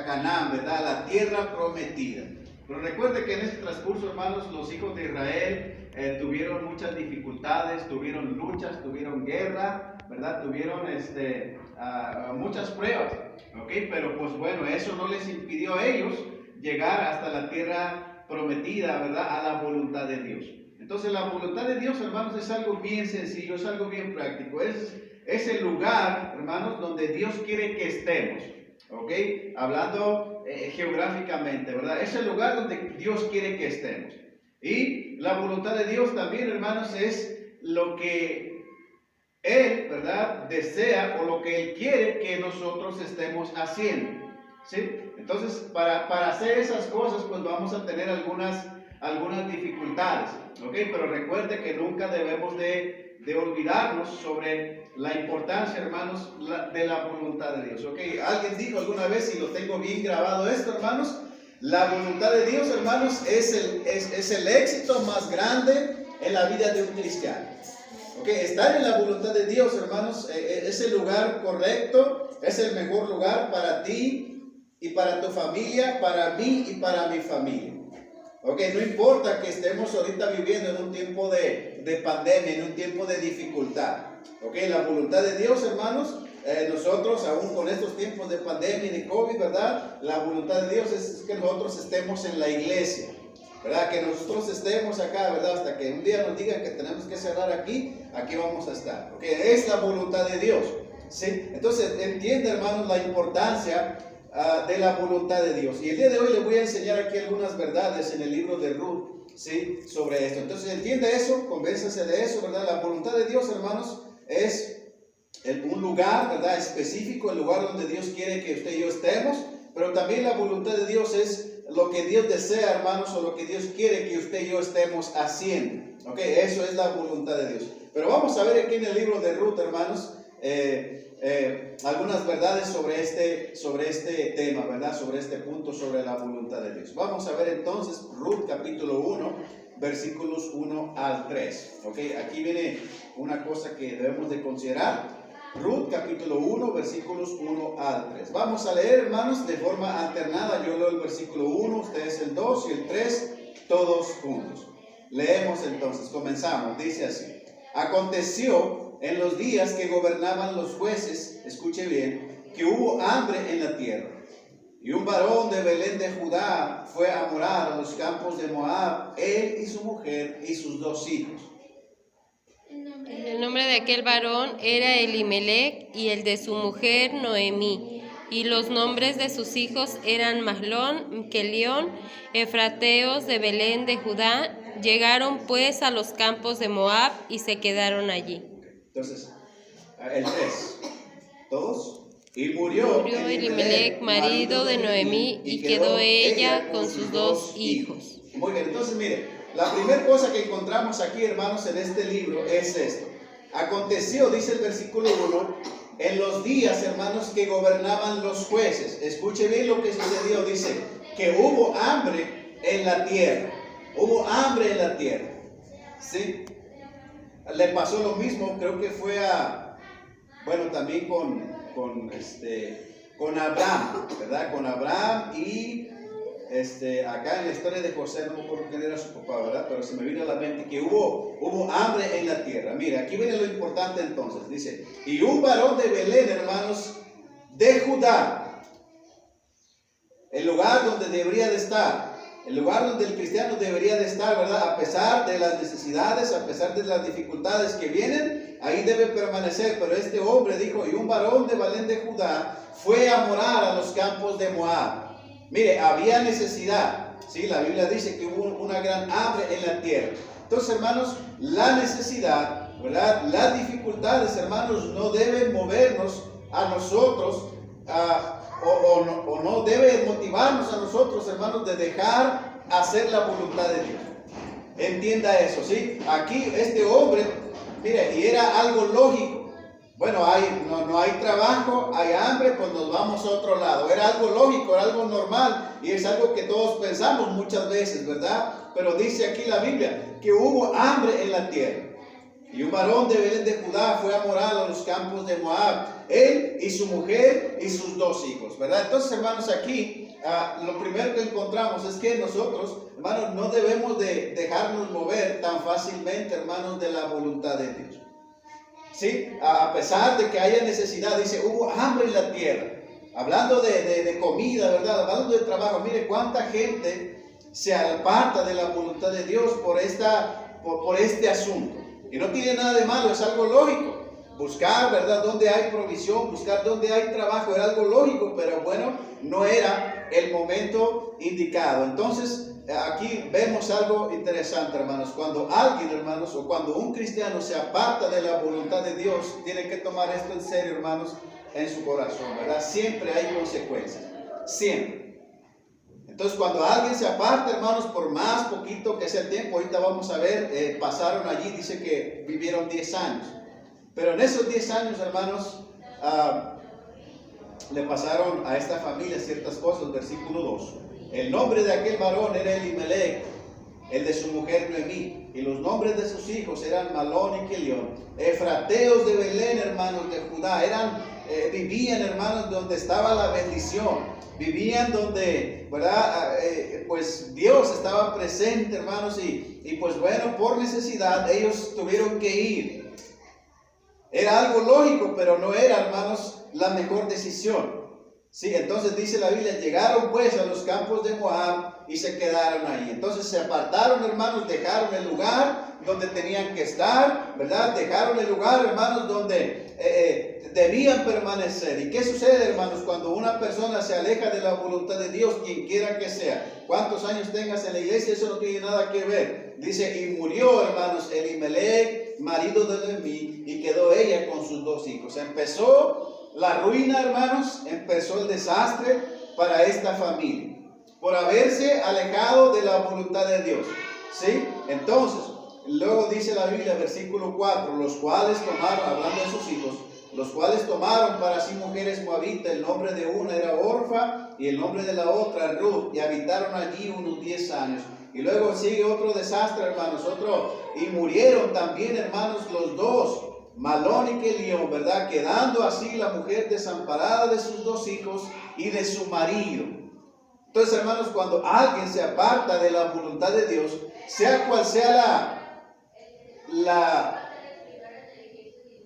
Canaán, ¿verdad? La tierra prometida. Pero recuerde que en este transcurso, hermanos, los hijos de Israel tuvieron muchas dificultades, tuvieron luchas, tuvieron guerra, ¿verdad? Tuvieron muchas pruebas, ¿ok? Pero pues bueno, eso no les impidió a ellos llegar hasta la tierra prometida, ¿verdad? A la voluntad de Dios. Entonces la voluntad de Dios, hermanos, es algo bien sencillo, es algo bien práctico. Es el lugar, hermanos, donde Dios quiere que estemos, ¿ok? Hablando geográficamente, ¿verdad? Es el lugar donde Dios quiere que estemos. Y la voluntad de Dios también, hermanos, es lo que Él, ¿verdad?, desea o lo que Él quiere que nosotros estemos haciendo, ¿sí? Entonces, para hacer esas cosas, pues vamos a tener algunas dificultades, ¿ok? Pero recuerde que nunca debemos de olvidarnos sobre la importancia, hermanos, de la voluntad de Dios, ¿ok? Alguien dijo alguna vez, y lo tengo bien grabado esto, hermanos, la voluntad de Dios, hermanos, es el éxito más grande en la vida de un cristiano. Okay, estar en la voluntad de Dios, hermanos, es el lugar correcto, es el mejor lugar para ti y para tu familia, para mí y para mi familia. Okay, no importa que estemos ahorita viviendo en un tiempo de pandemia, en un tiempo de dificultad. Okay, la voluntad de Dios, hermanos, nosotros aún con estos tiempos de pandemia y de COVID, ¿verdad? La voluntad de Dios es que nosotros estemos en la iglesia, ¿verdad? Que nosotros estemos acá, ¿verdad? Hasta que un día nos digan que tenemos que cerrar aquí vamos a estar. ¿Ok? Es la voluntad de Dios, ¿sí? Entonces, entiende, hermanos, la importancia de la voluntad de Dios. Y el día de hoy les voy a enseñar aquí algunas verdades en el libro de Ruth, ¿sí? Sobre esto. Entonces, entiende eso, convénzase de eso, ¿verdad? La voluntad de Dios, hermanos, es un lugar, ¿verdad? Específico, el lugar donde Dios quiere que usted y yo estemos. Pero también la voluntad de Dios es lo que Dios desea, hermanos, o lo que Dios quiere que usted y yo estemos haciendo. ¿Ok? Eso es la voluntad de Dios. Pero vamos a ver aquí en el libro de Ruth, hermanos, algunas verdades sobre este tema, ¿verdad? Sobre este punto, sobre la voluntad de Dios. Vamos a ver entonces Ruth capítulo 1, versículos 1 al 3. ¿Ok? Aquí viene una cosa que debemos de considerar. Ruth capítulo 1, versículos 1 al 3. Vamos a leer, hermanos, de forma alternada. Yo leo el versículo 1, ustedes el 2 y el 3, todos juntos. Leemos entonces, comenzamos, dice así. Aconteció en los días que gobernaban los jueces, escuche bien, que hubo hambre en la tierra. Y un varón de Belén de Judá fue a morar a los campos de Moab, él y su mujer y sus 2 hijos. El nombre de aquel varón era Elimelec y el de su mujer Noemí. Y los nombres de sus hijos eran Mahlón, Kelión, efrateos de Belén de Judá. Llegaron pues a los campos de Moab y se quedaron allí. Entonces, el 3. ¿Todos? Y murió Elimelec, marido de Noemí, y quedó ella con sus 2 hijos. Muy bien, entonces mire, la primera cosa que encontramos aquí, hermanos, en este libro es esto. Aconteció, dice el versículo 1, en los días, hermanos, que gobernaban los jueces. Escuche bien lo que sucedió, dice, que hubo hambre en la tierra. Hubo hambre en la tierra. ¿Sí? Le pasó lo mismo, creo que fue también con Abraham, ¿verdad? Con Abraham y acá en la historia de José, no me acuerdo quién era su papá, ¿verdad? Pero se me vino a la mente que hubo hambre en la tierra. Mira, aquí viene lo importante entonces. Dice, y un varón de Belén, hermanos, de Judá, el lugar donde debería de estar, el lugar donde el cristiano debería de estar, ¿verdad? A pesar de las necesidades, a pesar de las dificultades que vienen, ahí debe permanecer. Pero este hombre dijo, y un varón de Belén de Judá fue a morar a los campos de Moab. Mire, había necesidad, ¿sí? La Biblia dice que hubo una gran hambre en la tierra. Entonces, hermanos, la necesidad, ¿verdad? Las dificultades, hermanos, no deben movernos a nosotros, o no debe motivarnos a nosotros, hermanos, de dejar hacer la voluntad de Dios. Entienda eso, ¿sí? Aquí este hombre, mire, y era algo lógico. Bueno, no hay trabajo, hay hambre, pues nos vamos a otro lado. Era algo lógico, era algo normal, y es algo que todos pensamos muchas veces, ¿verdad? Pero dice aquí la Biblia que hubo hambre en la tierra. Y un varón de Belén de Judá fue a morar a los campos de Moab. Él y su mujer y sus 2 hijos, ¿verdad? Entonces, hermanos, aquí lo primero que encontramos es que nosotros, hermanos, no debemos de dejarnos mover tan fácilmente, hermanos, de la voluntad de Dios. ¿Sí? A pesar de que haya necesidad, dice, hubo hambre en la tierra. Hablando de comida, ¿verdad? Hablando de trabajo, mire cuánta gente se aparta de la voluntad de Dios por este asunto. Y no tiene nada de malo, es algo lógico. Buscar, ¿verdad?, donde hay provisión, buscar donde hay trabajo, era algo lógico, pero bueno, no era el momento indicado. Entonces, aquí vemos algo interesante, hermanos. Cuando alguien, hermanos, o cuando un cristiano se aparta de la voluntad de Dios, tiene que tomar esto en serio, hermanos, en su corazón, ¿verdad? Siempre hay consecuencias, siempre. Entonces, cuando alguien se aparta, hermanos, por más poquito que sea el tiempo, ahorita vamos a ver, pasaron allí, dice que vivieron 10 años. Pero en esos 10 años, hermanos, le pasaron a esta familia ciertas cosas. Versículo 2. El nombre de aquel varón era Elimelec, el de su mujer Noemí, y los nombres de sus hijos eran Malón y Kelión, efrateos de Belén, hermanos, de Judá. Vivían, hermanos, donde estaba la bendición, vivían donde, ¿verdad? Pues Dios estaba presente, hermanos, y pues bueno, por necesidad ellos tuvieron que ir. Era algo lógico, pero no era, hermanos, la mejor decisión. Sí, entonces dice la Biblia, llegaron pues a los campos de Moab y se quedaron ahí. Entonces se apartaron, hermanos, dejaron el lugar donde tenían que estar, ¿verdad? Dejaron el lugar, hermanos, donde debían permanecer. ¿Y qué sucede, hermanos, cuando una persona se aleja de la voluntad de Dios, quien quiera que sea? ¿Cuántos años tengas en la iglesia? Eso no tiene nada que ver. Dice, y murió, hermanos, Elimelec, marido de Noemí, y quedó ella con sus 2 hijos. Empezó la ruina, hermanos, empezó el desastre para esta familia, por haberse alejado de la voluntad de Dios. ¿Sí? Entonces, luego dice la Biblia, versículo 4, los cuales tomaron, hablando de sus hijos, los cuales tomaron para sí mujeres moabitas, el nombre de una era Orfa y el nombre de la otra Ruth, y habitaron allí unos 10 años. Y luego sigue otro desastre, hermanos, y murieron también, hermanos, los 2, Malón y Kelión, ¿verdad? Quedando así la mujer desamparada de sus 2 hijos y de su marido. Entonces, hermanos, cuando alguien se aparta de la voluntad de Dios, sea cual sea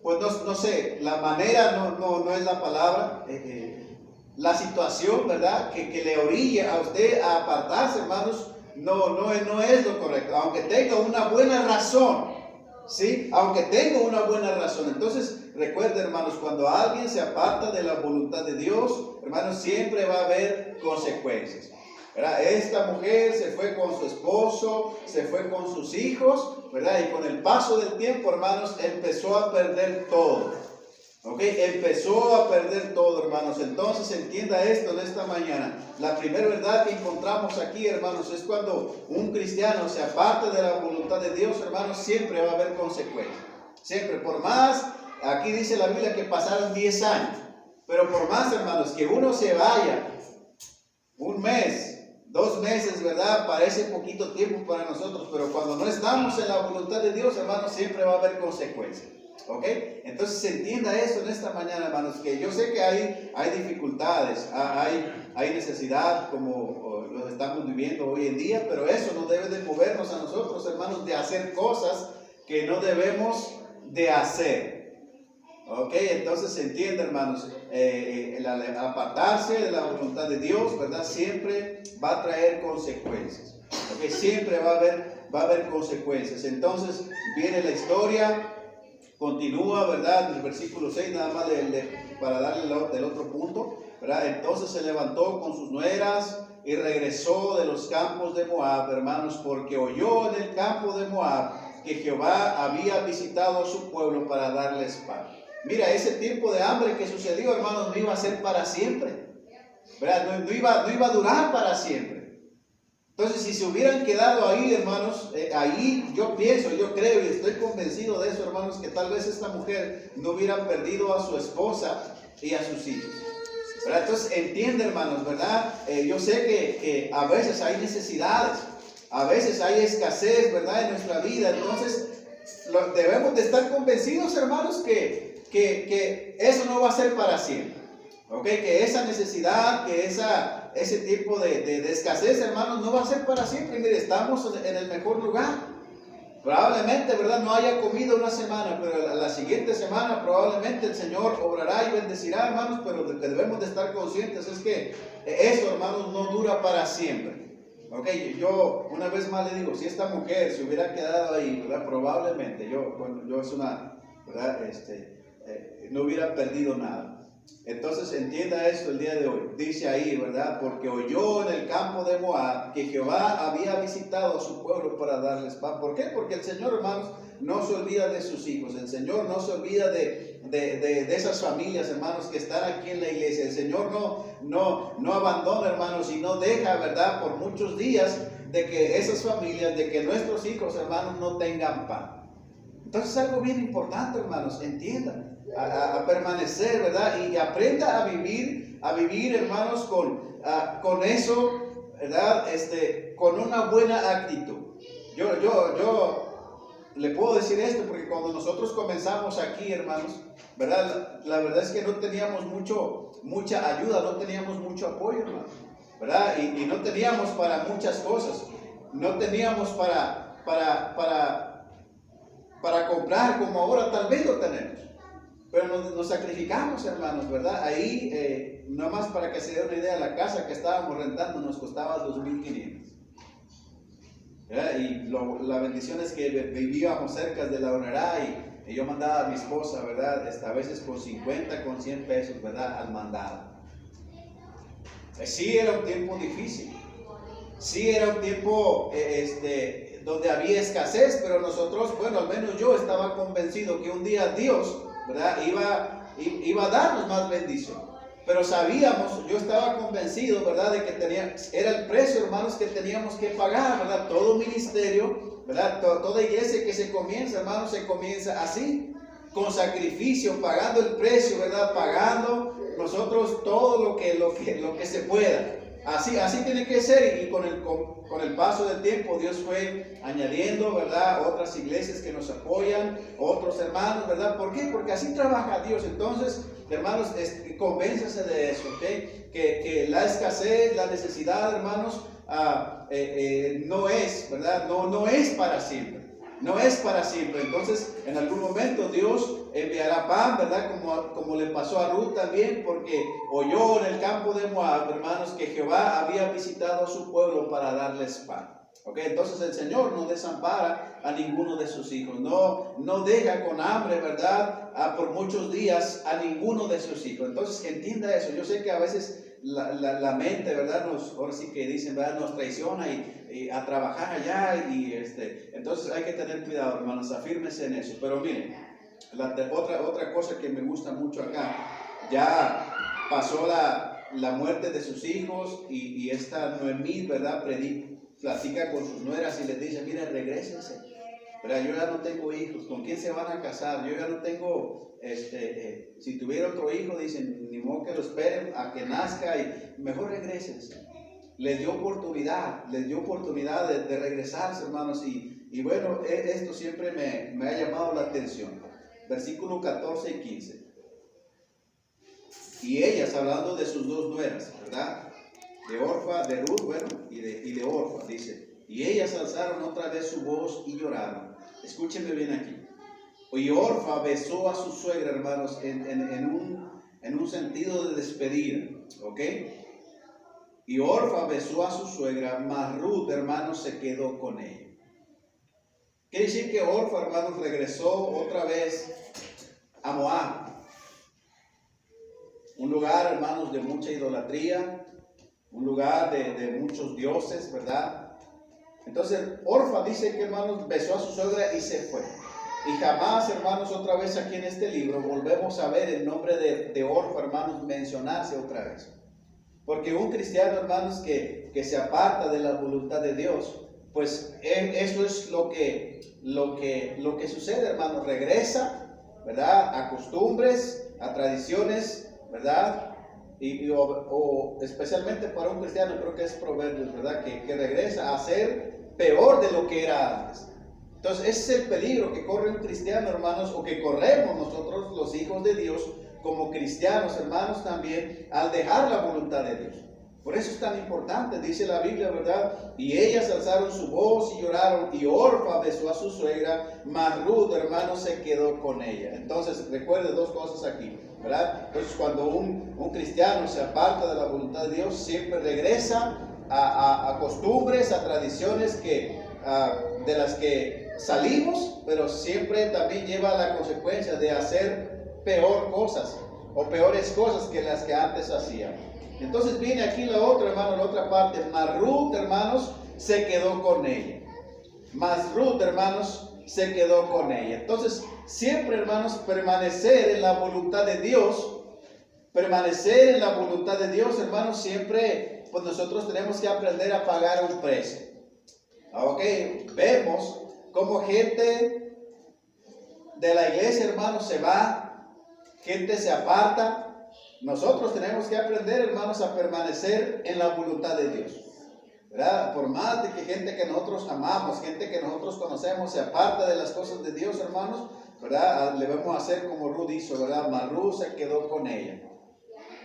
pues no sé, la manera no es la palabra, la situación, ¿verdad?, que le orille a usted a apartarse, hermanos, no es lo correcto, aunque tenga una buena razón. ¿Sí? Aunque tengo una buena razón. Entonces, recuerden, hermanos, cuando alguien se aparta de la voluntad de Dios, hermanos, siempre va a haber consecuencias, ¿verdad? Esta mujer se fue con su esposo, se fue con sus hijos, ¿verdad? Y con el paso del tiempo, hermanos, empezó a perder todo. ¿Ok? Empezó a perder todo, hermanos. Entonces entienda esto en esta mañana. La primera verdad que encontramos aquí, hermanos, es cuando un cristiano se aparta de la voluntad de Dios, hermanos, siempre va a haber consecuencias. Siempre, por más, aquí dice la Biblia que pasaron 10 años, pero por más, hermanos, que uno se vaya un mes, 2 meses, ¿verdad? Parece poquito tiempo para nosotros, pero cuando no estamos en la voluntad de Dios, hermanos, siempre va a haber consecuencias. ¿Ok? Entonces se entienda eso en esta mañana, hermanos, que yo sé que hay dificultades, hay necesidad como lo estamos viviendo hoy en día, pero eso no debe de movernos a nosotros, hermanos, de hacer cosas que no debemos de hacer. ¿Ok? Entonces se entiende, hermanos, el apartarse de la voluntad de Dios, ¿verdad? Siempre va a traer consecuencias. ¿Ok? Siempre va a haber consecuencias. Entonces viene la historia. Continúa, ¿verdad? En el versículo 6, nada más para darle el otro punto, ¿verdad? Entonces se levantó con sus nueras y regresó de los campos de Moab, hermanos, porque oyó en el campo de Moab que Jehová había visitado a su pueblo para darles paz. Mira, ese tiempo de hambre que sucedió, hermanos, no iba a ser para siempre, ¿verdad? No iba a durar para siempre. Entonces, si se hubieran quedado ahí, hermanos, ahí yo pienso, yo creo y estoy convencido de eso, hermanos, que tal vez esta mujer no hubiera perdido a su esposa y a sus hijos, ¿verdad? Entonces, entiende, hermanos, ¿verdad? Yo sé que a veces hay necesidades, a veces hay escasez, ¿verdad?, en nuestra vida. Entonces, debemos de estar convencidos, hermanos, que que eso no va a ser para siempre. ¿Ok? Que esa necesidad, que ese tipo de escasez, hermanos, no va a ser para siempre. Mire, estamos en el mejor lugar. Probablemente, ¿verdad? No haya comido una semana, pero la siguiente semana probablemente el Señor obrará y bendecirá, hermanos, pero lo que debemos de estar conscientes es que eso, hermanos, no dura para siempre. Ok, yo una vez más le digo, si esta mujer se hubiera quedado ahí, ¿verdad? Probablemente ¿verdad? No hubiera perdido nada. Entonces entienda esto el día de hoy. Dice ahí, ¿verdad? Porque oyó en el campo de Moab que Jehová había visitado a su pueblo para darles pan. ¿Por qué? Porque el Señor, hermanos, no se olvida de sus hijos. El Señor no se olvida de esas familias, hermanos, que están aquí en la iglesia. El Señor no abandona, hermanos, y no deja, ¿verdad? Por muchos días de que esas familias, de que nuestros hijos, hermanos, no tengan pan. Entonces es algo bien importante, hermanos, entiendan, a permanecer, ¿verdad? Y aprenda a vivir, hermanos, con eso, ¿verdad? Con una buena actitud. Yo le puedo decir esto porque cuando nosotros comenzamos aquí, hermanos, ¿verdad? La verdad es que no teníamos mucha ayuda, no teníamos mucho apoyo, hermanos, ¿verdad? Y no teníamos para muchas cosas, no teníamos para comprar como ahora tal vez lo tenemos, pero nos sacrificamos, hermanos, ¿verdad? Ahí, nomás para que se dé una idea, la casa que estábamos rentando nos costaba 2,500. Y la bendición es que vivíamos cerca de la Honorá y yo mandaba a mi esposa, ¿verdad? A veces con 50, con 100 pesos, ¿verdad? Al mandado. Sí era un tiempo difícil, sí era un tiempo donde había escasez, pero nosotros, bueno, al menos yo estaba convencido que un día Dios, ¿verdad? Iba a darnos más bendición. Pero sabíamos, yo estaba convencido, ¿verdad? De que era el precio, hermanos, que teníamos que pagar, ¿verdad? Todo ministerio, ¿verdad? Toda iglesia que se comienza, hermanos, se comienza así, con sacrificio, pagando el precio, ¿verdad? Pagando nosotros todo lo que se pueda. Así tiene que ser, y con el paso del tiempo Dios fue añadiendo, ¿verdad? Otras iglesias que nos apoyan, otros hermanos, ¿verdad? ¿Por qué? Porque así trabaja Dios. Entonces, hermanos, convénzase de eso, ¿ok? Que la escasez, la necesidad, hermanos, no es, ¿verdad? No es para siempre. No es para siempre. Entonces, en algún momento Dios enviará pan, ¿verdad? Como le pasó a Ruth también, porque oyó en el campo de Moab, hermanos, que Jehová había visitado a su pueblo para darles pan. ¿Ok? Entonces el Señor no desampara a ninguno de sus hijos. No deja con hambre, ¿verdad? Por muchos días a ninguno de sus hijos. Entonces entienda eso. Yo sé que a veces la mente, ¿verdad? Ahora sí que dicen, ¿verdad? Nos traiciona y a trabajar allá entonces hay que tener cuidado, hermanos, afírmese en eso. Pero miren, otra cosa que me gusta mucho acá, ya pasó la muerte de sus hijos y esta Noemí, ¿verdad? Platica con sus nueras y les dice, mira, regrésense, ¿verdad? Yo ya no tengo hijos, ¿con quién se van a casar? Yo ya no tengo, si tuviera otro hijo, dicen, ni modo que lo esperen a que nazca y mejor regrésense. Les dio oportunidad de regresarse, hermanos, y bueno, esto siempre me ha llamado la atención. Versículo 14 y 15. Y ellas, hablando de sus dos nueras, ¿verdad? De Orfa, de Ruth, bueno, y de Orfa, dice. Y ellas alzaron otra vez su voz y lloraron. Escúchenme bien aquí. Y Orfa besó a su suegra, hermanos, en un sentido de despedida, ¿ok? Y Orfa besó a su suegra, mas Ruth, hermanos, se quedó con ella. Quiere decir que Orfa, hermanos, regresó otra vez a Moab. Un lugar, hermanos, de mucha idolatría, un lugar de muchos dioses, ¿verdad? Entonces, Orfa dice que, hermanos, besó a su suegra y se fue. Y jamás, hermanos, otra vez aquí en este libro volvemos a ver el nombre de Orfa, hermanos, mencionarse otra vez. Porque un cristiano, hermanos, que se aparta de la voluntad de Dios, pues eso es lo que sucede, hermanos. Regresa, ¿verdad? A costumbres, a tradiciones, ¿verdad? O especialmente para un cristiano, creo que es Proverbios, ¿verdad? Que regresa a ser peor de lo que era antes. Entonces, ese es el peligro que corre un cristiano, hermanos, o que corremos nosotros, los hijos de Dios, como cristianos, hermanos, también, al dejar la voluntad de Dios. Por eso es tan importante, dice la Biblia, ¿verdad? Y ellas alzaron su voz y lloraron, y Orfa besó a su suegra, mas Ruth, hermano, se quedó con ella. Entonces, recuerde dos cosas aquí, ¿verdad? Entonces, cuando un cristiano se aparta de la voluntad de Dios, siempre regresa a costumbres, a tradiciones de las que salimos, pero siempre también lleva la consecuencia de hacer peor cosas, o peores cosas que las que antes hacían. Entonces viene aquí la otra, hermano, la otra parte. Mas Ruth, hermanos, se quedó con ella. Mas Ruth, hermanos, se quedó con ella. Entonces, siempre, hermanos, permanecer en la voluntad de Dios. Permanecer en la voluntad de Dios, hermanos, siempre, pues nosotros tenemos que aprender a pagar un precio. Ok, vemos cómo gente de la iglesia, hermanos, se va, gente se aparta. Nosotros tenemos que aprender, hermanos, a permanecer en la voluntad de Dios, ¿verdad? Por más de que gente que nosotros amamos, gente que nosotros conocemos, se aparta de las cosas de Dios, hermanos, ¿verdad? Le vamos a hacer como Ruth hizo, ¿verdad? Mas Ruth se quedó con ella.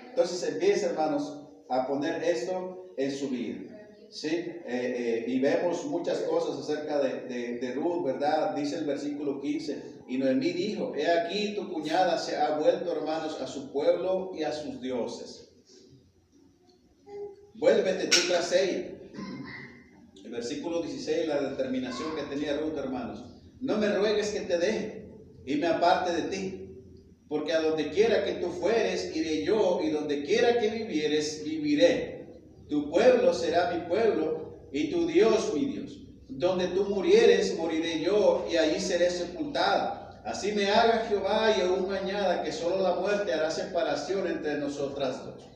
Entonces empieza, hermanos, a poner esto en su vida, ¿sí? Y vemos muchas cosas acerca de Ruth, ¿verdad? Dice el versículo 15, y Noemí dijo, he aquí tu cuñada se ha vuelto, hermanos, a su pueblo y a sus dioses. Vuélvete tú tras ella. El versículo 16, la determinación que tenía Ruth, hermanos. No me ruegues que te deje y me aparte de ti, porque a donde quiera que tú fueres, iré yo, y donde quiera que vivieres, viviré. Tu pueblo será mi pueblo, y tu Dios mi Dios. Donde tú murieres, moriré yo, y allí seré sepultada. Así me haga Jehová, y aún me añada, que solo la muerte hará separación entre nosotras dos.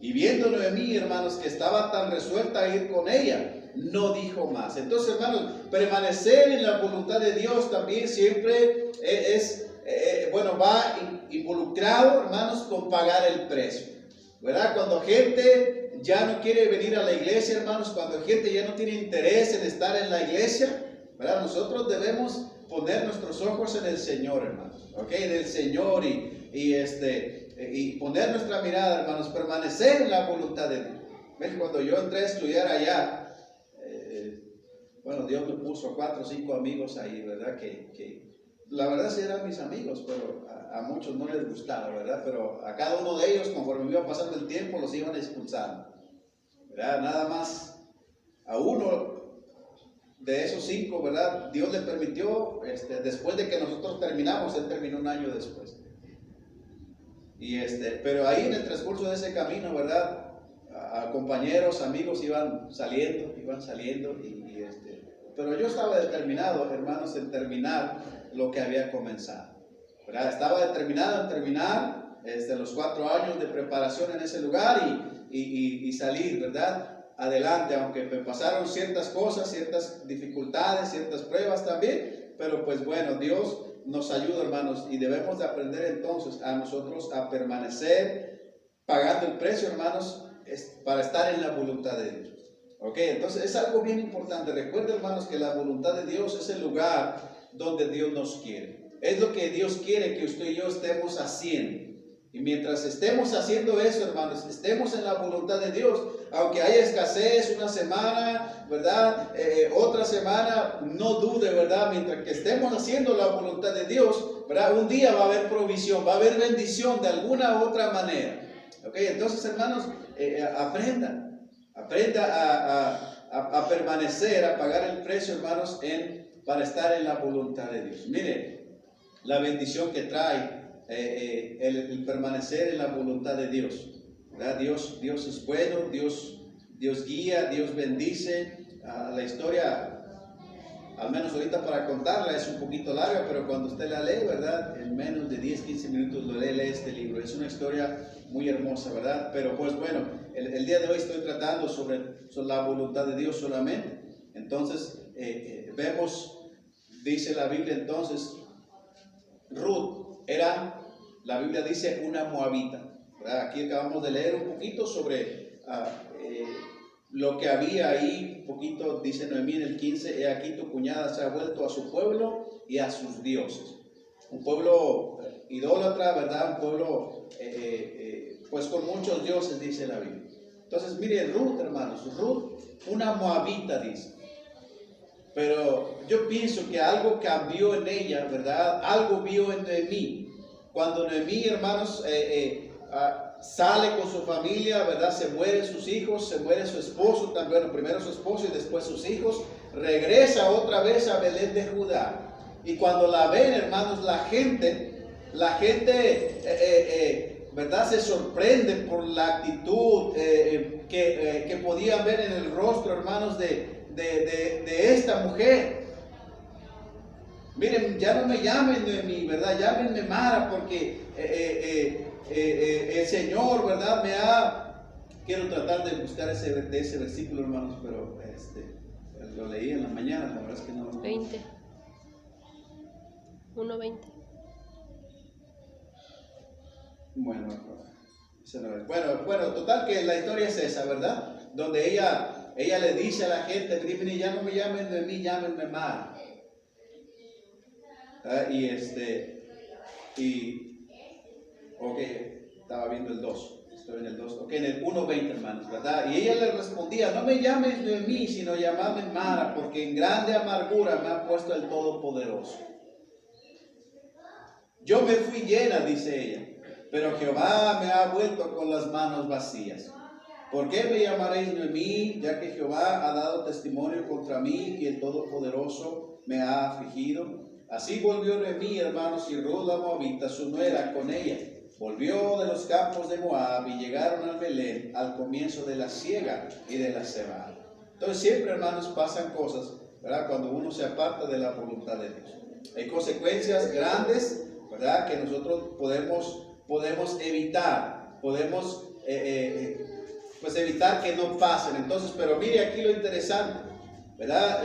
Y viendo Noemí, hermanos, que estaba tan resuelta a ir con ella, no dijo más. Entonces, hermanos, permanecer en la voluntad de Dios también siempre va involucrado, hermanos, con pagar el precio, ¿verdad? Cuando gente ya no quiere venir a la iglesia, hermanos, cuando gente ya no tiene interés en estar en la iglesia, ¿verdad? Nosotros debemos poner nuestros ojos en el Señor, hermanos, ¿ok? En el Señor y poner nuestra mirada, hermanos, permanecer en la voluntad de Dios. ¿Ven? Cuando yo entré a estudiar allá, Dios me puso 4 o 5 amigos ahí, ¿verdad? Que la verdad sí eran mis amigos, pero a muchos no les gustaba, ¿verdad? Pero a cada uno de ellos, conforme iba pasando el tiempo, los iban expulsando, ¿verdad? Nada más a uno de esos 5, ¿verdad? Dios le permitió, después de que nosotros terminamos, él terminó un año después. Pero ahí en el transcurso de ese camino, ¿verdad? A compañeros, amigos iban saliendo, pero yo estaba determinado, hermanos, en terminar lo que había comenzado, ¿verdad? Estaba determinado en terminar los 4 años de preparación en ese lugar y salir, ¿verdad? Adelante, aunque me pasaron ciertas cosas, ciertas dificultades, ciertas pruebas también, pero pues bueno, Dios nos ayuda, hermanos, y debemos de aprender entonces a nosotros a permanecer pagando el precio, hermanos, para estar en la voluntad de Dios. Ok, entonces es algo bien importante. Recuerden, hermanos, que la voluntad de Dios es el lugar donde Dios nos quiere. Es lo que Dios quiere que usted y yo estemos haciendo. Y mientras estemos haciendo eso, hermanos, estemos en la voluntad de Dios, aunque haya escasez una semana, ¿verdad? Otra semana, no dude, ¿verdad? Mientras que estemos haciendo la voluntad de Dios, ¿verdad? Un día va a haber provisión, va a haber bendición de alguna u otra manera. ¿Ok? Entonces, hermanos, aprenda a permanecer, a pagar el precio, hermanos, para estar en la voluntad de Dios. Mire, la bendición que trae el permanecer en la voluntad de Dios, ¿verdad? Dios es bueno, Dios guía, Dios bendice. La historia, al menos ahorita para contarla, es un poquito larga, pero cuando usted la lee, ¿verdad? En menos de 10-15 minutos lo lee este libro. Es una historia muy hermosa, ¿verdad? Pero pues bueno, el día de hoy estoy tratando sobre la voluntad de Dios solamente. Entonces, vemos, dice la Biblia entonces, Ruth era, la Biblia dice, una moabita, ¿verdad? Aquí acabamos de leer un poquito sobre lo que había ahí, un poquito, dice Noemí en el 15, he aquí tu cuñada se ha vuelto a su pueblo y a sus dioses. Un pueblo idólatra, ¿verdad? Un pueblo, pues con muchos dioses, dice la Biblia. Entonces, mire, Ruth, hermanos, Ruth, una moabita, dice. Pero yo pienso que algo cambió en ella, ¿verdad? Algo vio en Noemí. Cuando Noemí, hermanos, sale con su familia, ¿verdad? Se mueren sus hijos, se muere su esposo, también, bueno, primero su esposo y después sus hijos. Regresa otra vez a Belén de Judá. Y cuando la ven, hermanos, la gente, ¿verdad? Se sorprende por la actitud que podían ver en el rostro, hermanos, de esta mujer. Miren, ya no me llamen Noemí, ¿verdad? Llámenme Mara, porque el Señor, ¿verdad? Quiero tratar de buscar ese versículo, hermanos, pero lo leí en la mañana, la verdad es que no. 20. 1:20. Bueno, total que la historia es esa, ¿verdad? Donde ella le dice a la gente, mire, ya no me llamen de mí, llámenme Mara. Ok, estaba viendo el 2, estoy en el 2, ok, en el 1:20, hermanos, ¿verdad? Y ella le respondía, no me llames de mí, sino llamadme Mara, porque en grande amargura me ha puesto el Todopoderoso. Yo me fui llena, dice ella, pero Jehová me ha vuelto con las manos vacías. ¿Por qué me llamaréis Noemí, ya que Jehová ha dado testimonio contra mí y el Todopoderoso me ha afligido? Así volvió Noemí, hermanos, y Ruth la moabita, su nuera, con ella. Volvió de los campos de Moab y llegaron al Belén al comienzo de la siega y de la cebada. Entonces siempre, hermanos, pasan cosas, ¿verdad? Cuando uno se aparta de la voluntad de Dios. Hay consecuencias grandes, ¿verdad? Que nosotros podemos evitar, podemos pues evitar que no pasen. Entonces, pero mire aquí lo interesante, ¿verdad?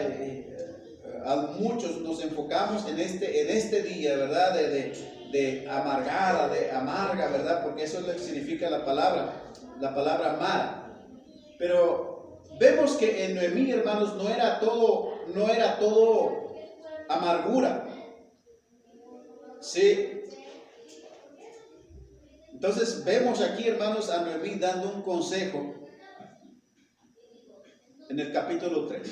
A muchos nos enfocamos en este día, ¿verdad? De amargada, de amarga, ¿verdad? Porque eso es lo que significa la palabra amar. Pero vemos que en Noemí, hermanos, no era todo amargura. Sí. Entonces vemos aquí, hermanos, a Noemí dando un consejo en el capítulo 3.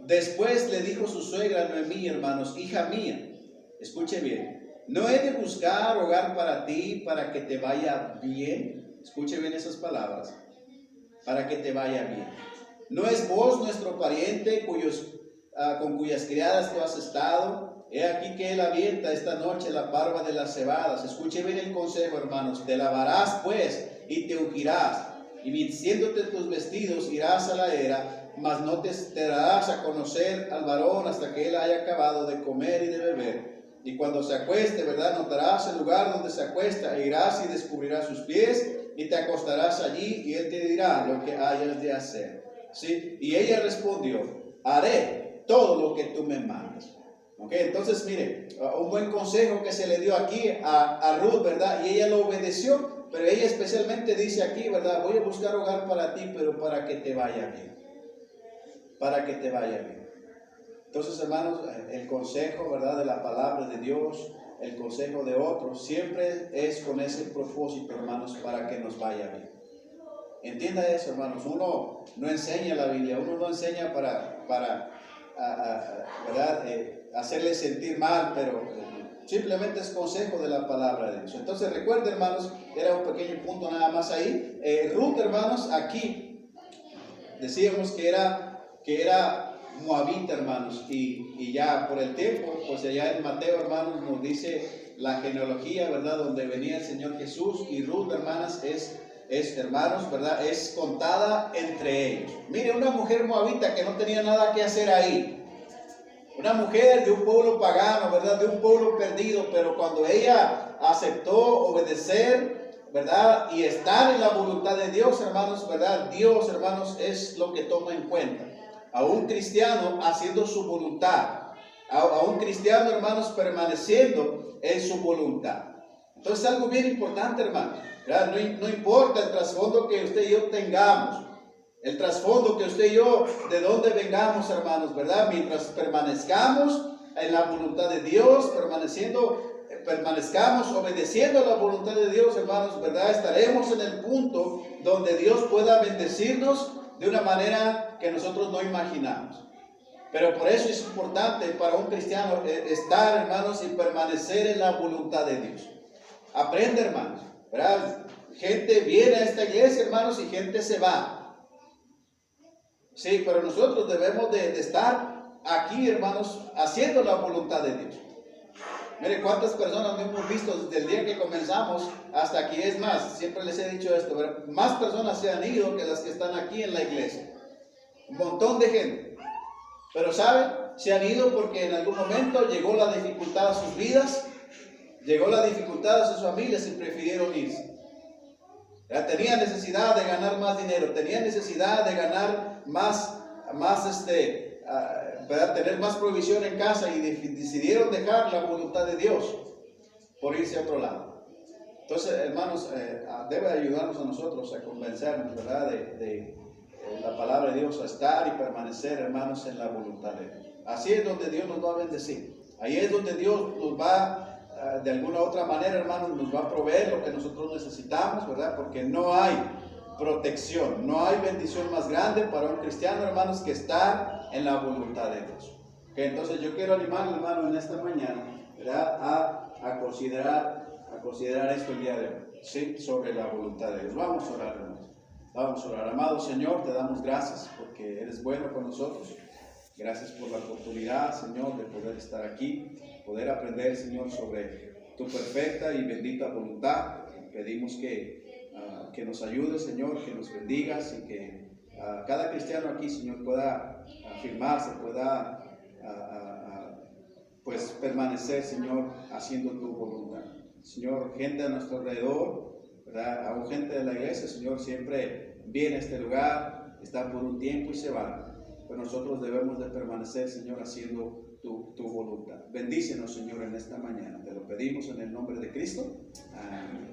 Después le dijo su suegra a Noemí, hermanos, hija mía, escuche bien, no he de buscar hogar para ti para que te vaya bien. Escuche bien esas palabras, para que te vaya bien. ¿No es vos nuestro pariente con cuyas criadas tú has estado? He aquí que él avienta esta noche la parva de las cebadas. Escuche bien el consejo, hermanos. Te lavarás pues y te ungirás, y vistiéndote tus vestidos irás a la era, mas no te darás a conocer al varón hasta que él haya acabado de comer y de beber. Y cuando se acueste, ¿verdad? Notarás el lugar donde se acuesta, e irás y descubrirás sus pies, y te acostarás allí, y él te dirá lo que hayas de hacer. ¿Sí? Y ella respondió, haré todo lo que tú me mandes. Ok, entonces mire, un buen consejo que se le dio aquí a Ruth, ¿verdad? Y ella lo obedeció, pero ella especialmente dice aquí, ¿verdad? Voy a buscar hogar para ti, pero para que te vaya bien. Para que te vaya bien. Entonces, hermanos, el consejo, ¿verdad? De la palabra de Dios, el consejo de otros, siempre es con ese propósito, hermanos, para que nos vaya bien. Entienda eso, hermanos. Uno no enseña la Biblia, uno no enseña para ¿verdad? Hacerle sentir mal, pero simplemente es consejo de la palabra de Dios. Entonces recuerden, hermanos, era un pequeño punto nada más ahí. Ruth, hermanos, aquí decíamos que era moabita, hermanos, y ya por el tiempo, pues allá en Mateo, hermanos, nos dice la genealogía, ¿verdad? Donde venía el Señor Jesús, y Ruth, hermanas, hermanos, ¿verdad? Es contada entre ellos. Mire, una mujer moabita que no tenía nada que hacer ahí. Una mujer de un pueblo pagano, ¿verdad? De un pueblo perdido, pero cuando ella aceptó obedecer, ¿verdad? Y estar en la voluntad de Dios, hermanos, ¿verdad? Dios, hermanos, es lo que toma en cuenta. A un cristiano haciendo su voluntad. A un cristiano, hermanos, permaneciendo en su voluntad. Entonces, algo bien importante, hermanos. No importa el trasfondo que usted y yo tengamos. El trasfondo que usted y yo, de dónde vengamos, hermanos, ¿verdad? Mientras permanezcamos en la voluntad de Dios, permanezcamos obedeciendo la voluntad de Dios, hermanos, ¿verdad? Estaremos en el punto donde Dios pueda bendecirnos de una manera que nosotros no imaginamos. Pero por eso es importante para un cristiano estar, hermanos, y permanecer en la voluntad de Dios. Aprende, hermanos, ¿verdad? Gente viene a esta iglesia, hermanos, y gente se va. Sí, pero nosotros debemos de estar aquí, hermanos, haciendo la voluntad de Dios. Mire cuántas personas no hemos visto desde el día que comenzamos hasta aquí. Es más, siempre les he dicho esto, ¿verdad? Más personas se han ido que las que están aquí en la iglesia. Un montón de gente. Pero ¿saben? Se han ido porque en algún momento llegó la dificultad a sus vidas, llegó la dificultad a sus familias y prefirieron irse. Tenía necesidad de ganar más dinero, tenía necesidad de ganar tener más provisión en casa y decidieron dejar la voluntad de Dios por irse a otro lado. Entonces, hermanos, debe ayudarnos a nosotros a convencernos, ¿verdad? De la palabra de Dios, a estar y permanecer, hermanos, en la voluntad de Dios. Así es donde Dios nos va a bendecir. Ahí es donde Dios nos va de alguna u otra manera, hermanos, nos va a proveer lo que nosotros necesitamos, ¿verdad? Porque no hay protección, no hay bendición más grande para un cristiano, hermanos, que estar en la voluntad de Dios. Okay, entonces yo quiero animarle, hermano, en esta mañana, ¿verdad? A considerar esto el día de hoy, ¿sí? Sobre la voluntad de Dios. Vamos a orar, hermanos. Vamos a orar. Amado Señor, te damos gracias porque eres bueno con nosotros. Gracias por la oportunidad, Señor, de poder estar aquí, poder aprender, Señor, sobre tu perfecta y bendita voluntad. Pedimos que nos ayudes, Señor, que nos bendigas y que cada cristiano aquí, Señor, pueda afirmarse, pueda pues permanecer, Señor, haciendo tu voluntad. Señor, gente a nuestro alrededor, ¿verdad? Aún gente de la iglesia, Señor, siempre viene a este lugar, está por un tiempo y se va. Pero nosotros debemos de permanecer, Señor, haciendo tu voluntad. Bendícenos, Señor, en esta mañana. Te lo pedimos en el nombre de Cristo. Amén.